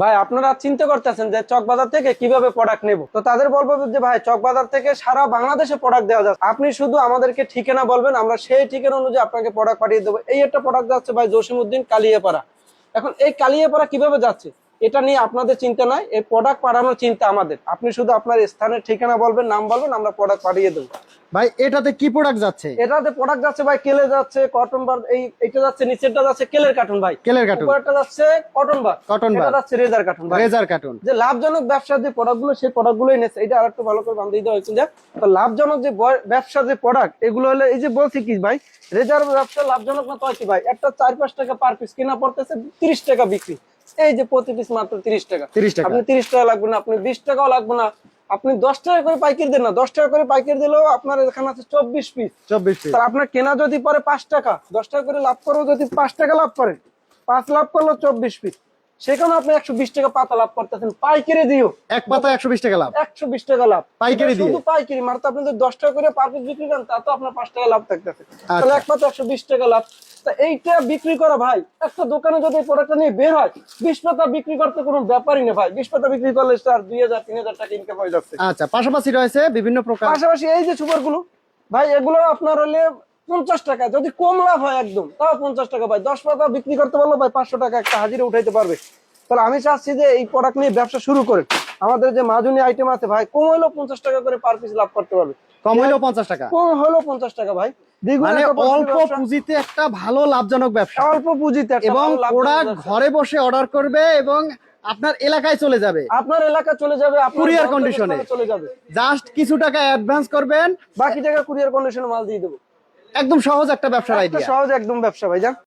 ভাই আপনারা চিন্তা করতেছেন যে চকবাজার থেকে কিভাবে প্রোডাক্ট নেব, তো তাদের বলবো যে ভাই চকবাজার থেকে সারা বাংলাদেশে প্রোডাক্ট দেওয়া যাচ্ছে। আপনি শুধু আমাদেরকে ঠিকানা বলবেন, আমরা সেই ঠিকানা অনুযায়ী আপনাকে প্রোডাক্ট পাঠিয়ে দেবো। এই একটা প্রোডাক্ট যাচ্ছে ভাই জসিমউদ্দিন কালিয়াপাড়া। এখন এই কালিয়াপাড়া কিভাবে যাচ্ছে এটা নিয়ে আপনাদের চিন্তা নাই, এই প্রোডাক্ট পাঠানোর চিন্তা আমাদের। আপনি শুধু আপনার স্থানের ঠিকানা বলবেন, নাম বলবেন, আমরা প্রোডাক্ট পাঠিয়ে দেবো। ভাই এটাতে কি প্রোডাক্ট যাচ্ছে? এটাতে প্রোডাক্ট যাচ্ছে ভাই কেলে যাচ্ছে, কটন বার, এইটা যাচ্ছে, নিচেরটা যাচ্ছে কেলের কার্টুন ভাই, কেলের কার্টুন, উপরেরটা যাচ্ছে কটন বার, কটন এটা বার, যাচ্ছে রেজার কার্টুন ভাই। রেজার কার্টুন। যে লাভজনক ব্যবসার যে প্রোডাক্ট গুলো, সেই প্রোডাক্ট গুলোই নেছে। এটা আরেকটু ভালো করে বান্ধ দিতে হয়েছে যে তো লাভজনক যে ব্যবসার যে প্রোডাক্ট এগুলো হলে, এই যে বলছি কি ভাই, রেজার ব্যবসা লাভজনক না তো কি ভাই, একটা 4-5 টাকা পার পিস কিনা পড়তেছে, 30 টাকা বিক্রি। এই যে প্রতি পিস মাত্র 30 টাকা। 30 টাকা। আপনি 30 টাকা লাগবে না, আপনি 20 টাকাও লাগবে না, আপনি 10 টাকা করে পাইকারি দেন না, 10 টাকা করে পাইকারি দিলেও আপনার এখানে আছে 24 পিস। 24 পিস। তার আপনার কেনা যদি পরে 5 টাকা, 10 টাকা করে লাভ করেও যদি 5 টাকা লাভ করেন, 5 লাভ করলো 24 পিস, সেখানে আপনি 120 টাকা পাতা লাভ করতেছেন পাইকারি দিও। এক পাতা 120 টাকা লাভ, 120 টাকা লাভ পাইকারি দিয়ে। শুধু পাইকারি মানে আপনি যদি 10 টাকা করে পার পিস বিক্রি করেন, তা তো আপনার 5 টাকা লাভ থাকতেছে। তাহলে এক পাতা 120 টাকা লাভ। তা এইটা বিক্রি করা ভাই, একটা দোকানে যদি প্রোডাক্টটা নিয়ে বের হয়, 20 পাতা বিক্রি করতে কোনো ব্যাপারই না ভাই। 20 পাতা বিক্রি করলে স্যার 2000-3000 টাকা ইনকাম হয়ে যাচ্ছে। আচ্ছা, পাশাপাশি রয়েছে বিভিন্ন প্রকার। পাশাপাশি এই যে সুপার গুলো ভাই, এগুলো আপনার হলে 50 টাকা, যদি কম লাভ হয় একদম তাও 50 টাকা ভাই। 10 পাতা বিক্রি করতে পারলো ভাই 500 টাকা একটা হাজিরা উঠাইতে পারবে। তাহলে আমি চাচ্ছি যে এই প্রোডাক্ট নিয়ে ব্যবসা শুরু করে আমাদের যে মাজুনি আইটেম আছে ভাই, কম হলেও 50 টাকা করে পার পিস লাভ করতে পারবে। কম হলেও 50 টাকা, কম হলেও 50 টাকা ভাই। মানে অল্প পুঁজিতে একটা ভালো লাভজনক ব্যবসা। অল্প পুঁজিতে একটা এবং ভালো লাভজনক প্রোডাক্ট ব্যবসা। ঘরে বসে অর্ডার করবে এবং আপনার এলাকায় চলে যাবে, আপনার এলাকা চলে যাবে, আপনার কুরিয়ার গন্তব্যস্থলে কন্ডিশনে চলে যাবে। জাস্ট কিছু টাকা অ্যাডভান্স করবেন, বাকি টাকা কুরিয়ার কন্ডিশনে মাল দিয়ে দেবো। একদম সহজ একটা ব্যবসার আইডিয়া। সহজ একদম ব্যবসা ভাই। যান।